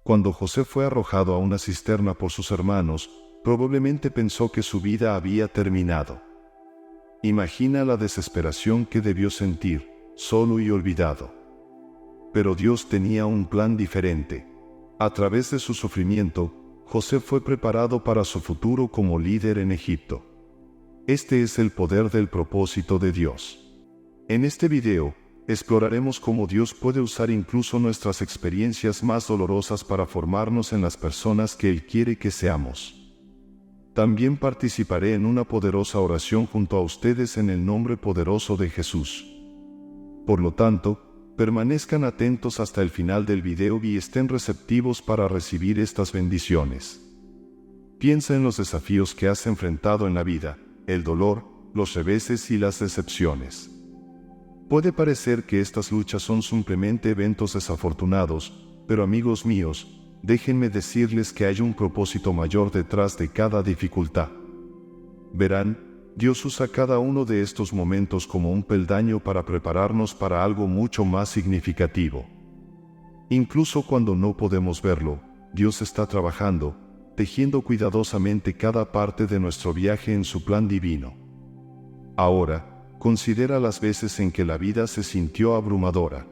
Cuando José fue arrojado a una cisterna por sus hermanos, probablemente pensó que su vida había terminado. Imagina la desesperación que debió sentir, solo y olvidado. Pero Dios tenía un plan diferente. A través de su sufrimiento, José fue preparado para su futuro como líder en Egipto. Este es el poder del propósito de Dios. En este video, exploraremos cómo Dios puede usar incluso nuestras experiencias más dolorosas para formarnos en las personas que Él quiere que seamos. También participaré en una poderosa oración junto a ustedes en el nombre poderoso de Jesús. Por lo tanto, permanezcan atentos hasta el final del video y estén receptivos para recibir estas bendiciones. Piensa en los desafíos que has enfrentado en la vida, el dolor, los reveses y las decepciones. Puede parecer que estas luchas son simplemente eventos desafortunados, pero amigos míos, déjenme decirles que hay un propósito mayor detrás de cada dificultad. Verán, Dios usa cada uno de estos momentos como un peldaño para prepararnos para algo mucho más significativo. Incluso cuando no podemos verlo, Dios está trabajando, tejiendo cuidadosamente cada parte de nuestro viaje en su plan divino. Ahora, considera las veces en que la vida se sintió abrumadora.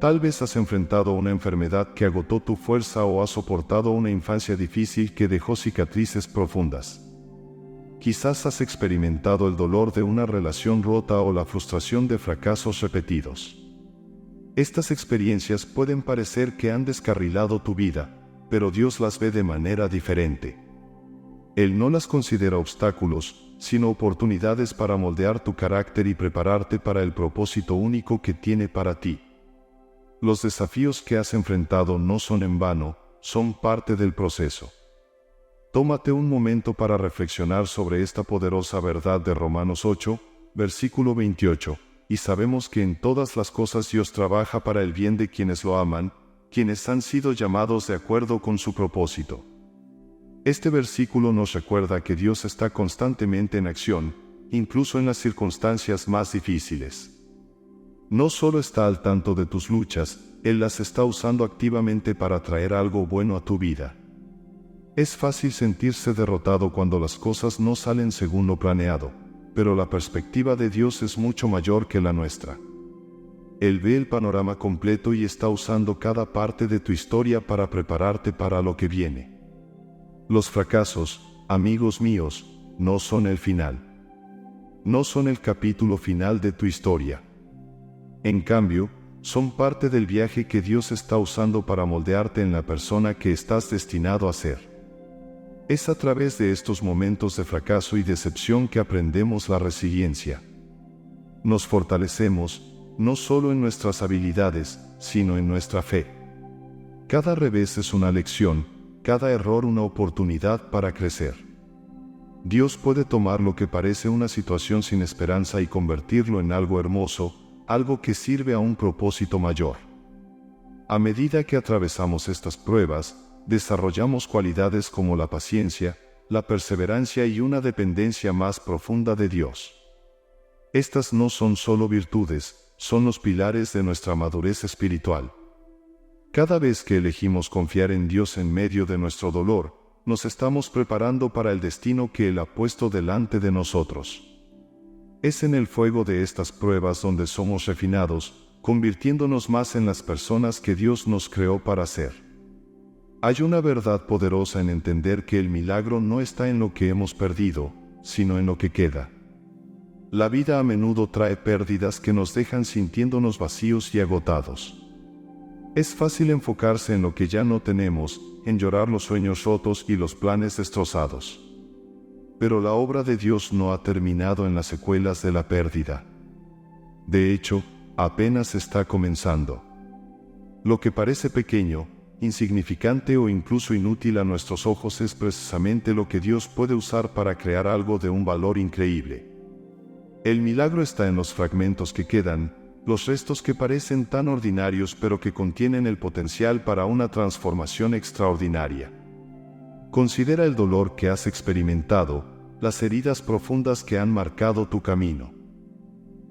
Tal vez has enfrentado una enfermedad que agotó tu fuerza o has soportado una infancia difícil que dejó cicatrices profundas. Quizás has experimentado el dolor de una relación rota o la frustración de fracasos repetidos. Estas experiencias pueden parecer que han descarrilado tu vida, pero Dios las ve de manera diferente. Él no las considera obstáculos, sino oportunidades para moldear tu carácter y prepararte para el propósito único que tiene para ti. Los desafíos que has enfrentado no son en vano, son parte del proceso. Tómate un momento para reflexionar sobre esta poderosa verdad de Romanos 8, versículo 28, y sabemos que en todas las cosas Dios trabaja para el bien de quienes lo aman, quienes han sido llamados de acuerdo con su propósito. Este versículo nos recuerda que Dios está constantemente en acción, incluso en las circunstancias más difíciles. No solo está al tanto de tus luchas, Él las está usando activamente para traer algo bueno a tu vida. Es fácil sentirse derrotado cuando las cosas no salen según lo planeado, pero la perspectiva de Dios es mucho mayor que la nuestra. Él ve el panorama completo y está usando cada parte de tu historia para prepararte para lo que viene. Los fracasos, amigos míos, no son el final. No son el capítulo final de tu historia. En cambio, son parte del viaje que Dios está usando para moldearte en la persona que estás destinado a ser. Es a través de estos momentos de fracaso y decepción que aprendemos la resiliencia. Nos fortalecemos, no solo en nuestras habilidades, sino en nuestra fe. Cada revés es una lección, cada error una oportunidad para crecer. Dios puede tomar lo que parece una situación sin esperanza y convertirlo en algo hermoso, algo que sirve a un propósito mayor. A medida que atravesamos estas pruebas, desarrollamos cualidades como la paciencia, la perseverancia y una dependencia más profunda de Dios. Estas no son solo virtudes, son los pilares de nuestra madurez espiritual. Cada vez que elegimos confiar en Dios en medio de nuestro dolor, nos estamos preparando para el destino que Él ha puesto delante de nosotros. Es en el fuego de estas pruebas donde somos refinados, convirtiéndonos más en las personas que Dios nos creó para ser. Hay una verdad poderosa en entender que el milagro no está en lo que hemos perdido, sino en lo que queda. La vida a menudo trae pérdidas que nos dejan sintiéndonos vacíos y agotados. Es fácil enfocarse en lo que ya no tenemos, en llorar los sueños rotos y los planes destrozados. Pero la obra de Dios no ha terminado en las secuelas de la pérdida. De hecho, apenas está comenzando. Lo que parece pequeño, insignificante o incluso inútil a nuestros ojos es precisamente lo que Dios puede usar para crear algo de un valor increíble. El milagro está en los fragmentos que quedan, los restos que parecen tan ordinarios pero que contienen el potencial para una transformación extraordinaria. Considera el dolor que has experimentado, las heridas profundas que han marcado tu camino.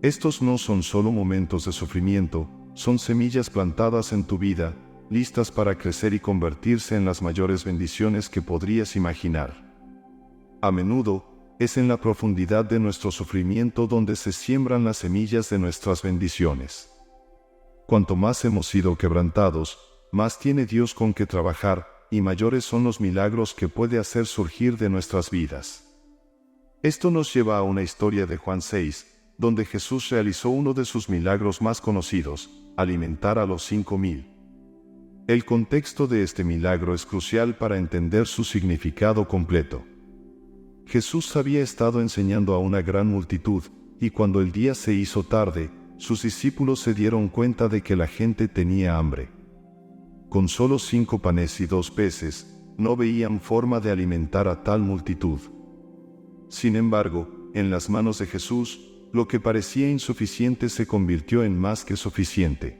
Estos no son solo momentos de sufrimiento, son semillas plantadas en tu vida, listas para crecer y convertirse en las mayores bendiciones que podrías imaginar. A menudo, es en la profundidad de nuestro sufrimiento donde se siembran las semillas de nuestras bendiciones. Cuanto más hemos sido quebrantados, más tiene Dios con que trabajar, y mayores son los milagros que puede hacer surgir de nuestras vidas. Esto nos lleva a una historia de Juan 6, donde Jesús realizó uno de sus milagros más conocidos, alimentar a los 5,000. El contexto de este milagro es crucial para entender su significado completo. Jesús había estado enseñando a una gran multitud, y cuando el día se hizo tarde, sus discípulos se dieron cuenta de que la gente tenía hambre. Con solo 5 panes y 2 peces, no veían forma de alimentar a tal multitud. Sin embargo, en las manos de Jesús, lo que parecía insuficiente se convirtió en más que suficiente.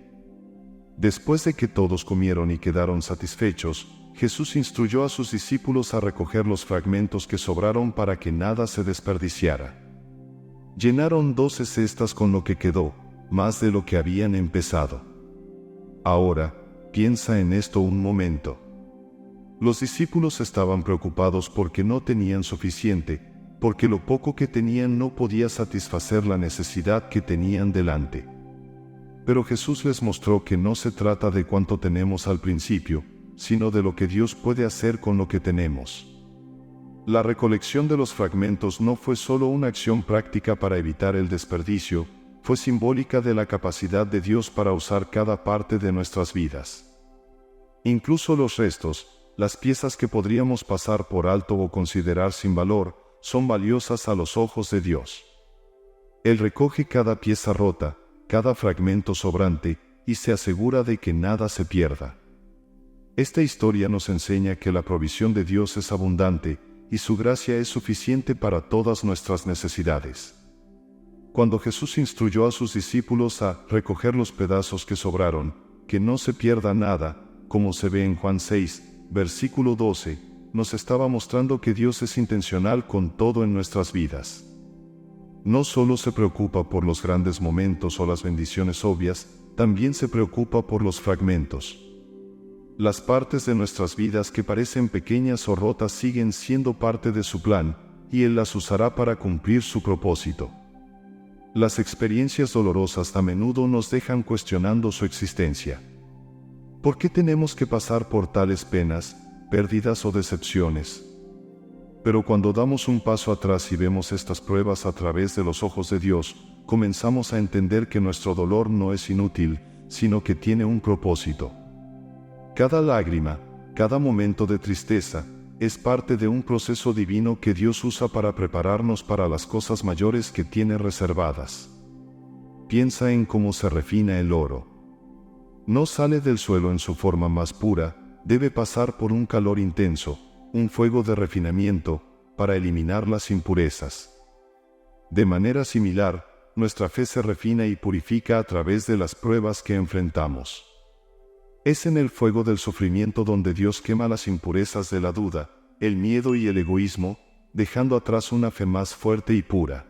Después de que todos comieron y quedaron satisfechos, Jesús instruyó a sus discípulos a recoger los fragmentos que sobraron para que nada se desperdiciara. Llenaron 12 cestas con lo que quedó, más de lo que habían empezado. Ahora, piensa en esto un momento. Los discípulos estaban preocupados porque no tenían suficiente, porque lo poco que tenían no podía satisfacer la necesidad que tenían delante. Pero Jesús les mostró que no se trata de cuánto tenemos al principio, sino de lo que Dios puede hacer con lo que tenemos. La recolección de los fragmentos no fue solo una acción práctica para evitar el desperdicio, fue simbólica de la capacidad de Dios para usar cada parte de nuestras vidas. Incluso los restos, las piezas que podríamos pasar por alto o considerar sin valor, son valiosas a los ojos de Dios. Él recoge cada pieza rota, cada fragmento sobrante, y se asegura de que nada se pierda. Esta historia nos enseña que la provisión de Dios es abundante, y su gracia es suficiente para todas nuestras necesidades. Cuando Jesús instruyó a sus discípulos a recoger los pedazos que sobraron, que no se pierda nada, como se ve en Juan 6, versículo 12, nos estaba mostrando que Dios es intencional con todo en nuestras vidas. No solo se preocupa por los grandes momentos o las bendiciones obvias, también se preocupa por los fragmentos. Las partes de nuestras vidas que parecen pequeñas o rotas siguen siendo parte de su plan, y Él las usará para cumplir su propósito. Las experiencias dolorosas a menudo nos dejan cuestionando su existencia. ¿Por qué tenemos que pasar por tales penas, pérdidas o decepciones? Pero cuando damos un paso atrás y vemos estas pruebas a través de los ojos de Dios, comenzamos a entender que nuestro dolor no es inútil, sino que tiene un propósito. Cada lágrima, cada momento de tristeza, es parte de un proceso divino que Dios usa para prepararnos para las cosas mayores que tiene reservadas. Piensa en cómo se refina el oro. No sale del suelo en su forma más pura, debe pasar por un calor intenso, un fuego de refinamiento, para eliminar las impurezas. De manera similar, nuestra fe se refina y purifica a través de las pruebas que enfrentamos. Es en el fuego del sufrimiento donde Dios quema las impurezas de la duda, el miedo y el egoísmo, dejando atrás una fe más fuerte y pura.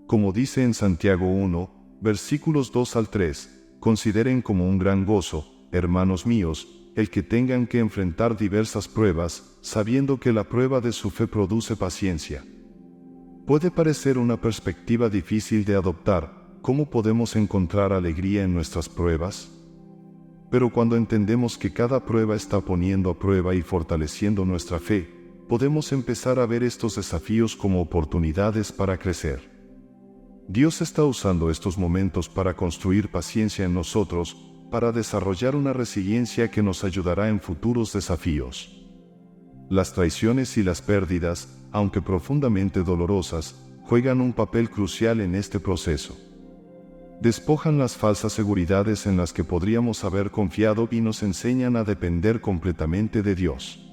Como dice en Santiago 1, versículos 2 al 3, consideren como un gran gozo, hermanos míos, el que tengan que enfrentar diversas pruebas, sabiendo que la prueba de su fe produce paciencia. Puede parecer una perspectiva difícil de adoptar. ¿Cómo podemos encontrar alegría en nuestras pruebas? Pero cuando entendemos que cada prueba está poniendo a prueba y fortaleciendo nuestra fe, podemos empezar a ver estos desafíos como oportunidades para crecer. Dios está usando estos momentos para construir paciencia en nosotros, para desarrollar una resiliencia que nos ayudará en futuros desafíos. Las traiciones y las pérdidas, aunque profundamente dolorosas, juegan un papel crucial en este proceso. Despojan las falsas seguridades en las que podríamos haber confiado y nos enseñan a depender completamente de Dios.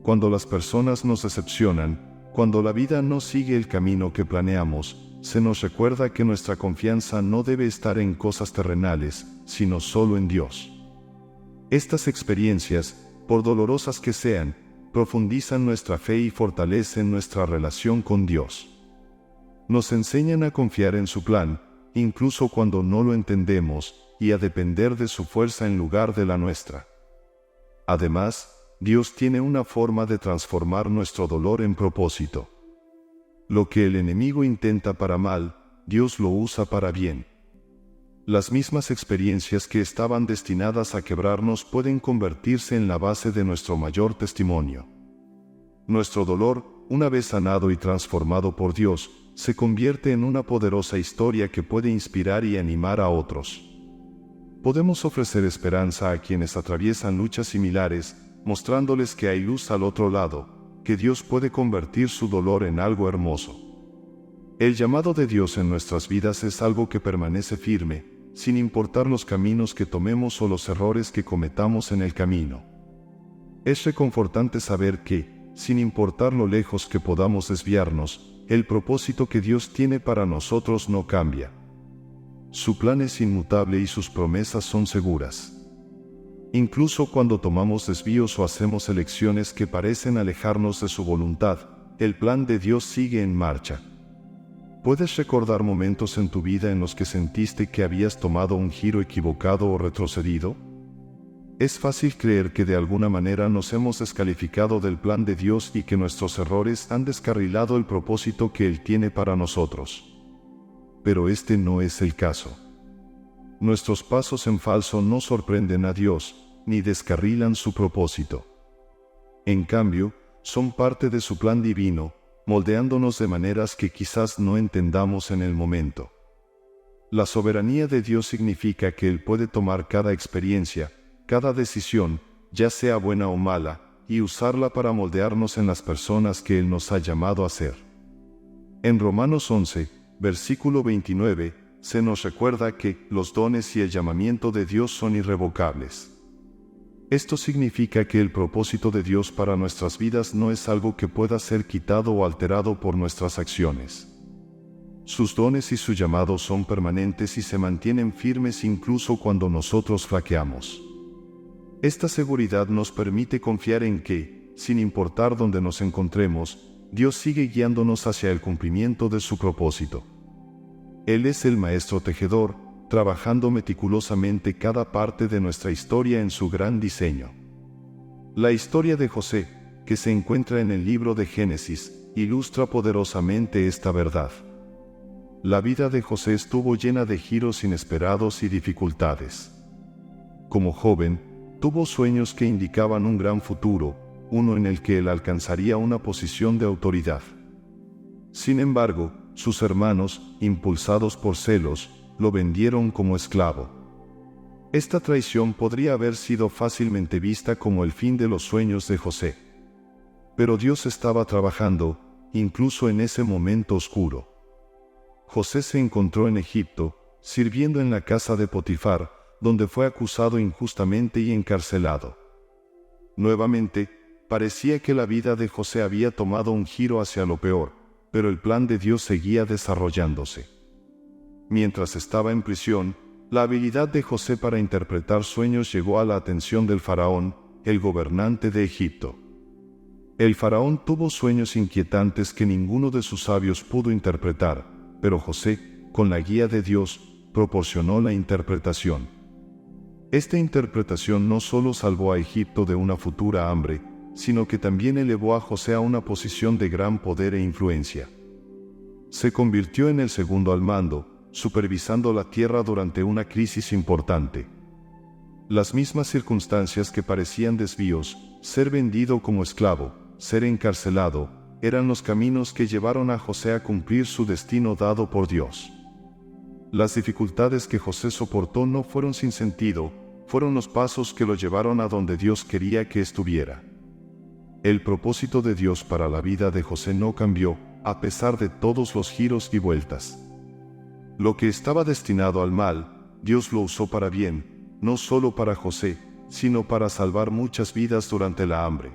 Cuando las personas nos decepcionan, cuando la vida no sigue el camino que planeamos, se nos recuerda que nuestra confianza no debe estar en cosas terrenales, sino solo en Dios. Estas experiencias, por dolorosas que sean, profundizan nuestra fe y fortalecen nuestra relación con Dios. Nos enseñan a confiar en su plan, incluso cuando no lo entendemos, y a depender de su fuerza en lugar de la nuestra. Además, Dios tiene una forma de transformar nuestro dolor en propósito. Lo que el enemigo intenta para mal, Dios lo usa para bien. Las mismas experiencias que estaban destinadas a quebrarnos pueden convertirse en la base de nuestro mayor testimonio. Nuestro dolor, una vez sanado y transformado por Dios, se convierte en una poderosa historia que puede inspirar y animar a otros. Podemos ofrecer esperanza a quienes atraviesan luchas similares, mostrándoles que hay luz al otro lado, que Dios puede convertir su dolor en algo hermoso. El llamado de Dios en nuestras vidas es algo que permanece firme, sin importar los caminos que tomemos o los errores que cometamos en el camino. Es reconfortante saber que, sin importar lo lejos que podamos desviarnos, el propósito que Dios tiene para nosotros no cambia. Su plan es inmutable y sus promesas son seguras. Incluso cuando tomamos desvíos o hacemos elecciones que parecen alejarnos de su voluntad, el plan de Dios sigue en marcha. ¿Puedes recordar momentos en tu vida en los que sentiste que habías tomado un giro equivocado o retrocedido? Es fácil creer que de alguna manera nos hemos descalificado del plan de Dios y que nuestros errores han descarrilado el propósito que Él tiene para nosotros. Pero este no es el caso. Nuestros pasos en falso no sorprenden a Dios, ni descarrilan su propósito. En cambio, son parte de su plan divino, moldeándonos de maneras que quizás no entendamos en el momento. La soberanía de Dios significa que Él puede tomar cada experiencia, cada decisión, ya sea buena o mala, y usarla para moldearnos en las personas que Él nos ha llamado a ser. En Romanos 11, versículo 29, se nos recuerda que los dones y el llamamiento de Dios son irrevocables. Esto significa que el propósito de Dios para nuestras vidas no es algo que pueda ser quitado o alterado por nuestras acciones. Sus dones y su llamado son permanentes y se mantienen firmes incluso cuando nosotros flaqueamos. Esta seguridad nos permite confiar en que, sin importar dónde nos encontremos, Dios sigue guiándonos hacia el cumplimiento de su propósito. Él es el maestro tejedor, trabajando meticulosamente cada parte de nuestra historia en su gran diseño. La historia de José, que se encuentra en el libro de Génesis, ilustra poderosamente esta verdad. La vida de José estuvo llena de giros inesperados y dificultades. Como joven, tuvo sueños que indicaban un gran futuro, uno en el que él alcanzaría una posición de autoridad. Sin embargo, sus hermanos, impulsados por celos, lo vendieron como esclavo. Esta traición podría haber sido fácilmente vista como el fin de los sueños de José. Pero Dios estaba trabajando, incluso en ese momento oscuro. José se encontró en Egipto, sirviendo en la casa de Potifar, donde fue acusado injustamente y encarcelado. Nuevamente, parecía que la vida de José había tomado un giro hacia lo peor, pero el plan de Dios seguía desarrollándose. Mientras estaba en prisión, la habilidad de José para interpretar sueños llegó a la atención del faraón, el gobernante de Egipto. El faraón tuvo sueños inquietantes que ninguno de sus sabios pudo interpretar, pero José, con la guía de Dios, proporcionó la interpretación. Esta interpretación no solo salvó a Egipto de una futura hambre, sino que también elevó a José a una posición de gran poder e influencia. Se convirtió en el segundo al mando, supervisando la tierra durante una crisis importante. Las mismas circunstancias que parecían desvíos, ser vendido como esclavo, ser encarcelado, eran los caminos que llevaron a José a cumplir su destino dado por Dios. Las dificultades que José soportó no fueron sin sentido, fueron los pasos que lo llevaron a donde Dios quería que estuviera. El propósito de Dios para la vida de José no cambió, a pesar de todos los giros y vueltas. Lo que estaba destinado al mal, Dios lo usó para bien, no solo para José, sino para salvar muchas vidas durante la hambre.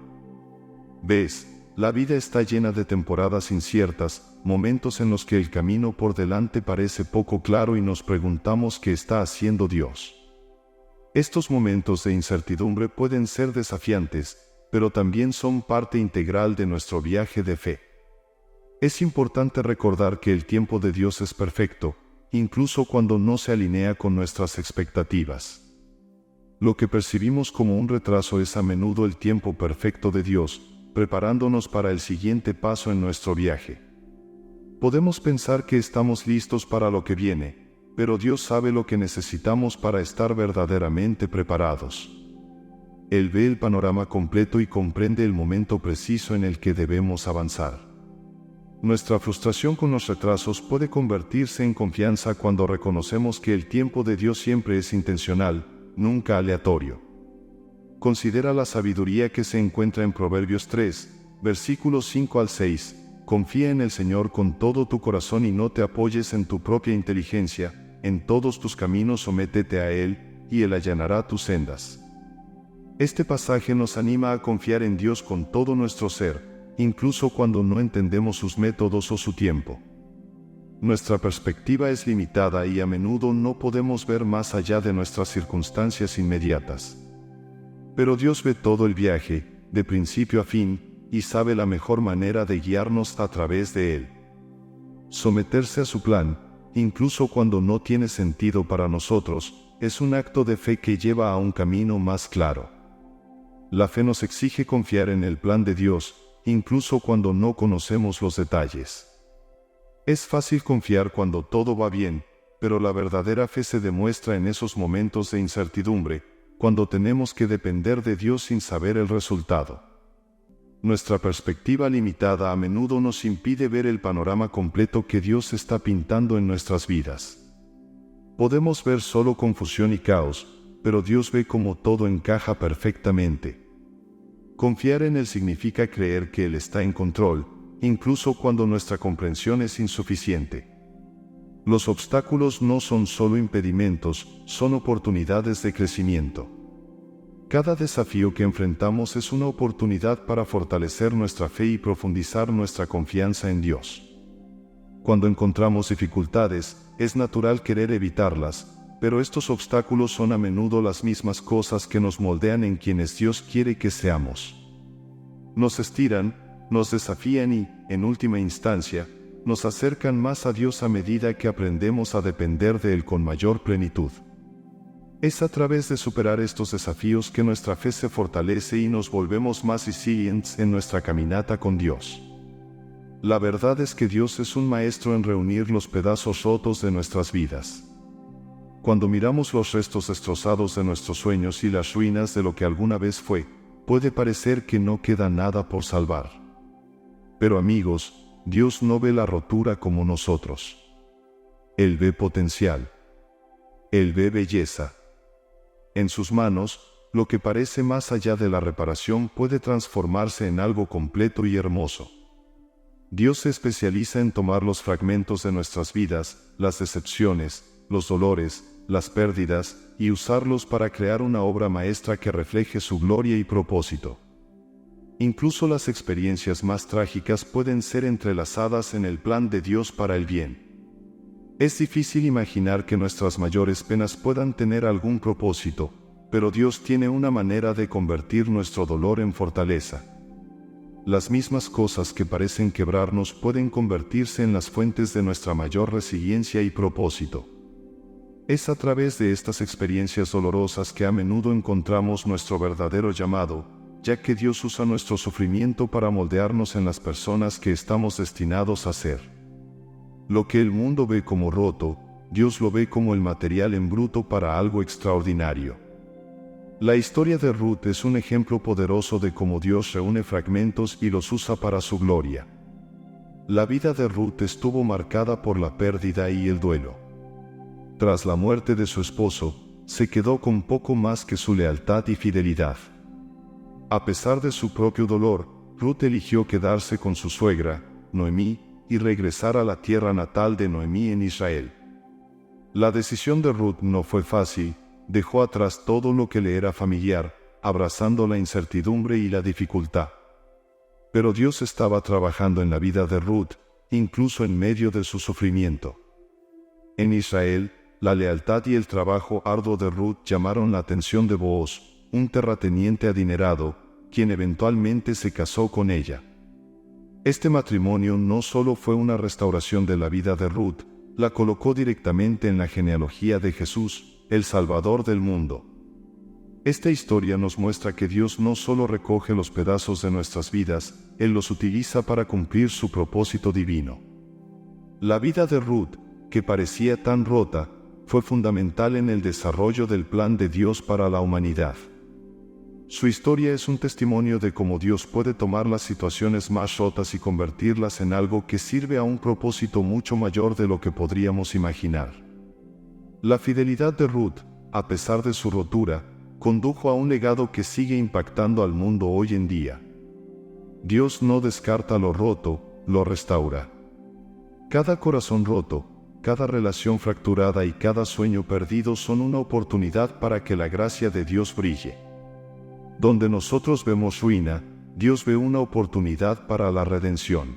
¿Ves? La vida está llena de temporadas inciertas, momentos en los que el camino por delante parece poco claro y nos preguntamos qué está haciendo Dios. Estos momentos de incertidumbre pueden ser desafiantes, pero también son parte integral de nuestro viaje de fe. Es importante recordar que el tiempo de Dios es perfecto, incluso cuando no se alinea con nuestras expectativas. Lo que percibimos como un retraso es a menudo el tiempo perfecto de Dios, preparándonos para el siguiente paso en nuestro viaje. Podemos pensar que estamos listos para lo que viene, pero Dios sabe lo que necesitamos para estar verdaderamente preparados. Él ve el panorama completo y comprende el momento preciso en el que debemos avanzar. Nuestra frustración con los retrasos puede convertirse en confianza cuando reconocemos que el tiempo de Dios siempre es intencional, nunca aleatorio. Considera la sabiduría que se encuentra en Proverbios 3, versículos 5 al 6. Confía en el Señor con todo tu corazón y no te apoyes en tu propia inteligencia, en todos tus caminos sométete a Él, y Él allanará tus sendas. Este pasaje nos anima a confiar en Dios con todo nuestro ser, incluso cuando no entendemos sus métodos o su tiempo. Nuestra perspectiva es limitada y a menudo no podemos ver más allá de nuestras circunstancias inmediatas. Pero Dios ve todo el viaje, de principio a fin, y sabe la mejor manera de guiarnos a través de él. Someterse a su plan, incluso cuando no tiene sentido para nosotros, es un acto de fe que lleva a un camino más claro. La fe nos exige confiar en el plan de Dios, incluso cuando no conocemos los detalles. Es fácil confiar cuando todo va bien, pero la verdadera fe se demuestra en esos momentos de incertidumbre, cuando tenemos que depender de Dios sin saber el resultado. Nuestra perspectiva limitada a menudo nos impide ver el panorama completo que Dios está pintando en nuestras vidas. Podemos ver solo confusión y caos, pero Dios ve cómo todo encaja perfectamente. Confiar en Él significa creer que Él está en control, incluso cuando nuestra comprensión es insuficiente. Los obstáculos no son solo impedimentos, son oportunidades de crecimiento. Cada desafío que enfrentamos es una oportunidad para fortalecer nuestra fe y profundizar nuestra confianza en Dios. Cuando encontramos dificultades, es natural querer evitarlas, pero estos obstáculos son a menudo las mismas cosas que nos moldean en quienes Dios quiere que seamos. Nos estiran, nos desafían y, en última instancia, nos acercan más a Dios a medida que aprendemos a depender de Él con mayor plenitud. Es a través de superar estos desafíos que nuestra fe se fortalece y nos volvemos más resilientes en nuestra caminata con Dios. La verdad es que Dios es un maestro en reunir los pedazos rotos de nuestras vidas. Cuando miramos los restos destrozados de nuestros sueños y las ruinas de lo que alguna vez fue, puede parecer que no queda nada por salvar. Pero amigos, Dios no ve la rotura como nosotros. Él ve potencial. Él ve belleza. En sus manos, lo que parece más allá de la reparación puede transformarse en algo completo y hermoso. Dios se especializa en tomar los fragmentos de nuestras vidas, las decepciones, los dolores, las pérdidas, y usarlos para crear una obra maestra que refleje su gloria y propósito. Incluso las experiencias más trágicas pueden ser entrelazadas en el plan de Dios para el bien. Es difícil imaginar que nuestras mayores penas puedan tener algún propósito, pero Dios tiene una manera de convertir nuestro dolor en fortaleza. Las mismas cosas que parecen quebrarnos pueden convertirse en las fuentes de nuestra mayor resiliencia y propósito. Es a través de estas experiencias dolorosas que a menudo encontramos nuestro verdadero llamado, ya que Dios usa nuestro sufrimiento para moldearnos en las personas que estamos destinados a ser. Lo que el mundo ve como roto, Dios lo ve como el material en bruto para algo extraordinario. La historia de Ruth es un ejemplo poderoso de cómo Dios reúne fragmentos y los usa para su gloria. La vida de Ruth estuvo marcada por la pérdida y el duelo. Tras la muerte de su esposo, se quedó con poco más que su lealtad y fidelidad. A pesar de su propio dolor, Ruth eligió quedarse con su suegra, Noemí, y regresar a la tierra natal de Noemí en Israel. La decisión de Ruth no fue fácil, dejó atrás todo lo que le era familiar, abrazando la incertidumbre y la dificultad. Pero Dios estaba trabajando en la vida de Ruth, incluso en medio de su sufrimiento. En Israel, la lealtad y el trabajo arduo de Ruth llamaron la atención de Booz, un terrateniente adinerado, quien eventualmente se casó con ella. Este matrimonio no solo fue una restauración de la vida de Ruth, la colocó directamente en la genealogía de Jesús, el Salvador del mundo. Esta historia nos muestra que Dios no solo recoge los pedazos de nuestras vidas, Él los utiliza para cumplir su propósito divino. La vida de Ruth, que parecía tan rota, fue fundamental en el desarrollo del plan de Dios para la humanidad. Su historia es un testimonio de cómo Dios puede tomar las situaciones más rotas y convertirlas en algo que sirve a un propósito mucho mayor de lo que podríamos imaginar. La fidelidad de Ruth, a pesar de su rotura, condujo a un legado que sigue impactando al mundo hoy en día. Dios no descarta lo roto, lo restaura. Cada corazón roto, cada relación fracturada y cada sueño perdido son una oportunidad para que la gracia de Dios brille. Donde nosotros vemos ruina, Dios ve una oportunidad para la redención.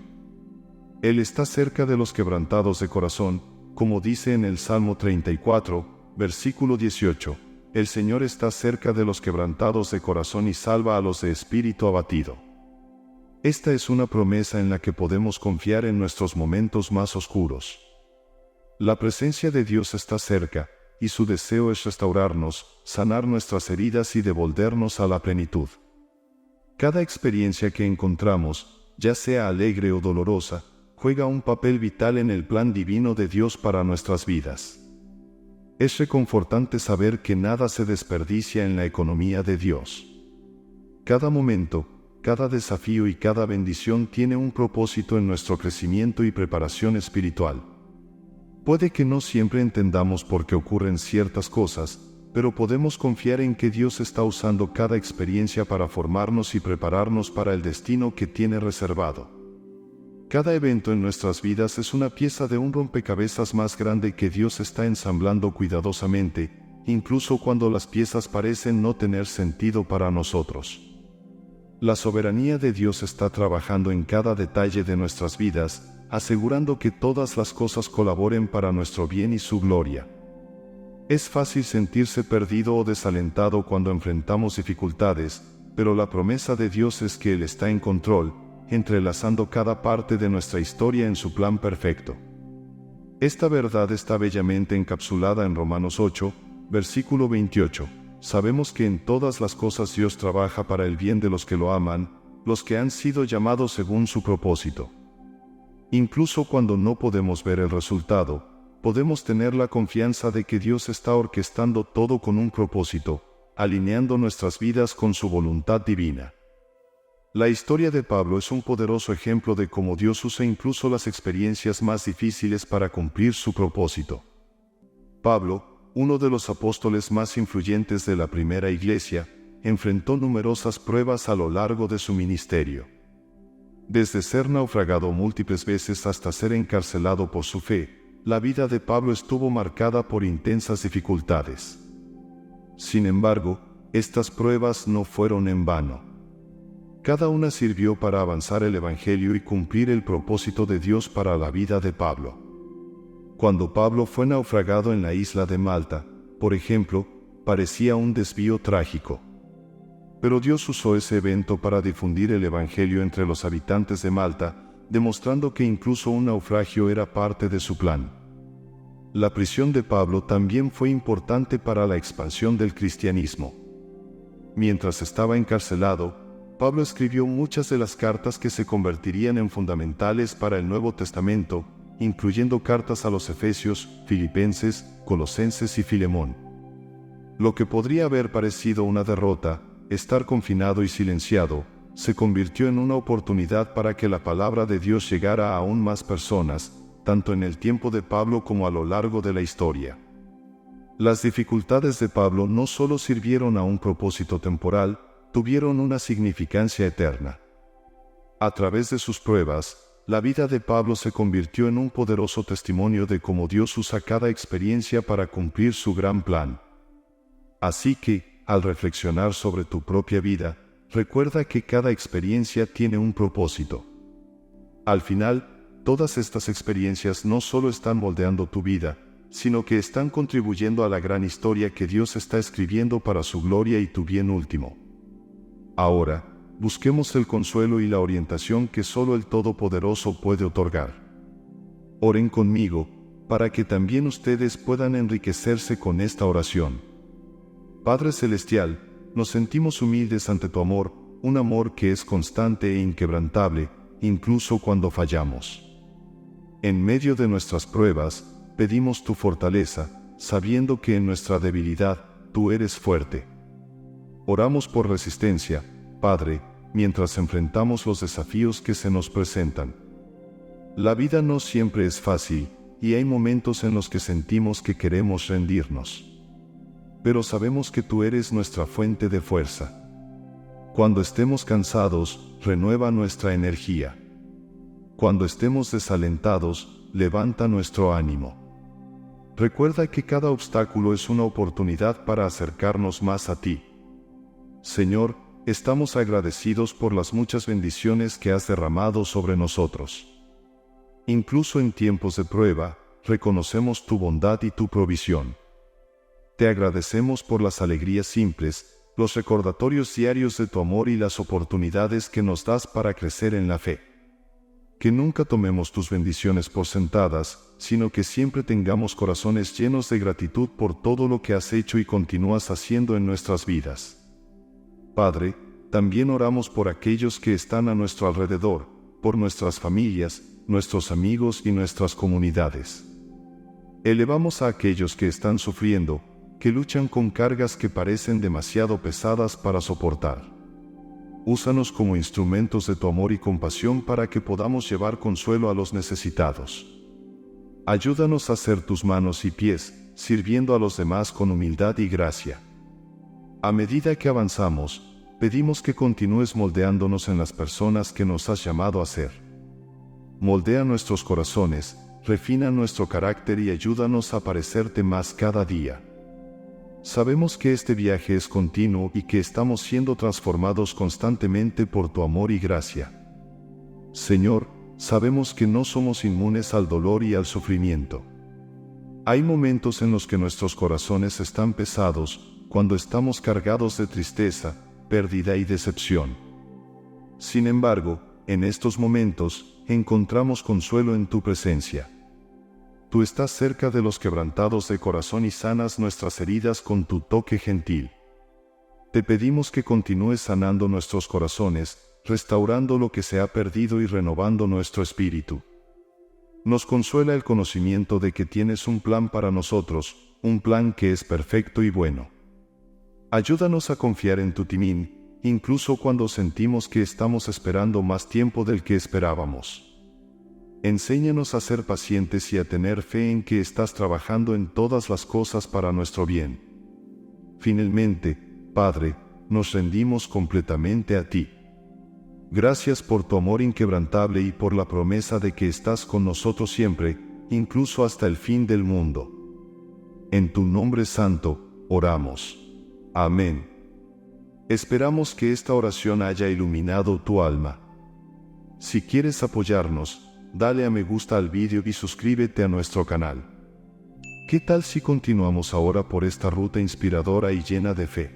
Él está cerca de los quebrantados de corazón, como dice en el Salmo 34, versículo 18. El Señor está cerca de los quebrantados de corazón y salva a los de espíritu abatido. Esta es una promesa en la que podemos confiar en nuestros momentos más oscuros. La presencia de Dios está cerca, y su deseo es restaurarnos, sanar nuestras heridas y devolvernos a la plenitud. Cada experiencia que encontramos, ya sea alegre o dolorosa, juega un papel vital en el plan divino de Dios para nuestras vidas. Es reconfortante saber que nada se desperdicia en la economía de Dios. Cada momento, cada desafío y cada bendición tiene un propósito en nuestro crecimiento y preparación espiritual. Puede que no siempre entendamos por qué ocurren ciertas cosas, pero podemos confiar en que Dios está usando cada experiencia para formarnos y prepararnos para el destino que tiene reservado. Cada evento en nuestras vidas es una pieza de un rompecabezas más grande que Dios está ensamblando cuidadosamente, incluso cuando las piezas parecen no tener sentido para nosotros. La soberanía de Dios está trabajando en cada detalle de nuestras vidas, asegurando que todas las cosas colaboren para nuestro bien y su gloria. Es fácil sentirse perdido o desalentado cuando enfrentamos dificultades, pero la promesa de Dios es que Él está en control, entrelazando cada parte de nuestra historia en su plan perfecto. Esta verdad está bellamente encapsulada en Romanos 8, versículo 28. Sabemos que en todas las cosas Dios trabaja para el bien de los que lo aman, los que han sido llamados según su propósito. Incluso cuando no podemos ver el resultado, podemos tener la confianza de que Dios está orquestando todo con un propósito, alineando nuestras vidas con su voluntad divina. La historia de Pablo es un poderoso ejemplo de cómo Dios usa incluso las experiencias más difíciles para cumplir su propósito. Pablo, uno de los apóstoles más influyentes de la primera iglesia, enfrentó numerosas pruebas a lo largo de su ministerio. Desde ser naufragado múltiples veces hasta ser encarcelado por su fe, la vida de Pablo estuvo marcada por intensas dificultades. Sin embargo, estas pruebas no fueron en vano. Cada una sirvió para avanzar el Evangelio y cumplir el propósito de Dios para la vida de Pablo. Cuando Pablo fue naufragado en la isla de Malta, por ejemplo, parecía un desvío trágico. Pero Dios usó ese evento para difundir el Evangelio entre los habitantes de Malta, demostrando que incluso un naufragio era parte de su plan. La prisión de Pablo también fue importante para la expansión del cristianismo. Mientras estaba encarcelado, Pablo escribió muchas de las cartas que se convertirían en fundamentales para el Nuevo Testamento, incluyendo cartas a los Efesios, Filipenses, Colosenses y Filemón. Lo que podría haber parecido una derrota, estar confinado y silenciado, se convirtió en una oportunidad para que la palabra de Dios llegara a aún más personas, tanto en el tiempo de Pablo como a lo largo de la historia. Las dificultades de Pablo no solo sirvieron a un propósito temporal, tuvieron una significancia eterna. A través de sus pruebas, la vida de Pablo se convirtió en un poderoso testimonio de cómo Dios usa cada experiencia para cumplir su gran plan. Así que, al reflexionar sobre tu propia vida, recuerda que cada experiencia tiene un propósito. Al final, todas estas experiencias no solo están moldeando tu vida, sino que están contribuyendo a la gran historia que Dios está escribiendo para su gloria y tu bien último. Ahora, busquemos el consuelo y la orientación que solo el Todopoderoso puede otorgar. Oren conmigo, para que también ustedes puedan enriquecerse con esta oración. Padre Celestial, nos sentimos humildes ante tu amor, un amor que es constante e inquebrantable, incluso cuando fallamos. En medio de nuestras pruebas, pedimos tu fortaleza, sabiendo que en nuestra debilidad, tú eres fuerte. Oramos por resistencia, Padre, mientras enfrentamos los desafíos que se nos presentan. La vida no siempre es fácil, y hay momentos en los que sentimos que queremos rendirnos. Pero sabemos que tú eres nuestra fuente de fuerza. Cuando estemos cansados, renueva nuestra energía. Cuando estemos desalentados, levanta nuestro ánimo. Recuerda que cada obstáculo es una oportunidad para acercarnos más a ti. Señor, estamos agradecidos por las muchas bendiciones que has derramado sobre nosotros. Incluso en tiempos de prueba, reconocemos tu bondad y tu provisión. Te agradecemos por las alegrías simples, los recordatorios diarios de tu amor y las oportunidades que nos das para crecer en la fe. Que nunca tomemos tus bendiciones por sentadas, sino que siempre tengamos corazones llenos de gratitud por todo lo que has hecho y continúas haciendo en nuestras vidas. Padre, también oramos por aquellos que están a nuestro alrededor, por nuestras familias, nuestros amigos y nuestras comunidades. Elevamos a aquellos que están sufriendo, que luchan con cargas que parecen demasiado pesadas para soportar. Úsanos como instrumentos de tu amor y compasión para que podamos llevar consuelo a los necesitados. Ayúdanos a ser tus manos y pies, sirviendo a los demás con humildad y gracia. A medida que avanzamos, pedimos que continúes moldeándonos en las personas que nos has llamado a ser. Moldea nuestros corazones, refina nuestro carácter y ayúdanos a parecerte más cada día. Sabemos que este viaje es continuo y que estamos siendo transformados constantemente por tu amor y gracia. Señor, sabemos que no somos inmunes al dolor y al sufrimiento. Hay momentos en los que nuestros corazones están pesados, cuando estamos cargados de tristeza, pérdida y decepción. Sin embargo, en estos momentos, encontramos consuelo en tu presencia. Tú estás cerca de los quebrantados de corazón y sanas nuestras heridas con tu toque gentil. Te pedimos que continúes sanando nuestros corazones, restaurando lo que se ha perdido y renovando nuestro espíritu. Nos consuela el conocimiento de que tienes un plan para nosotros, un plan que es perfecto y bueno. Ayúdanos a confiar en tu timón, incluso cuando sentimos que estamos esperando más tiempo del que esperábamos. Enséñanos a ser pacientes y a tener fe en que estás trabajando en todas las cosas para nuestro bien. Finalmente, Padre, nos rendimos completamente a ti. Gracias por tu amor inquebrantable y por la promesa de que estás con nosotros siempre, incluso hasta el fin del mundo. En tu nombre santo, oramos. Amén. Esperamos que esta oración haya iluminado tu alma. Si quieres apoyarnos, dale a me gusta al vídeo y suscríbete a nuestro canal. ¿Qué tal si continuamos ahora por esta ruta inspiradora y llena de fe?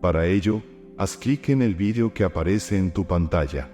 Para ello, haz clic en el vídeo que aparece en tu pantalla.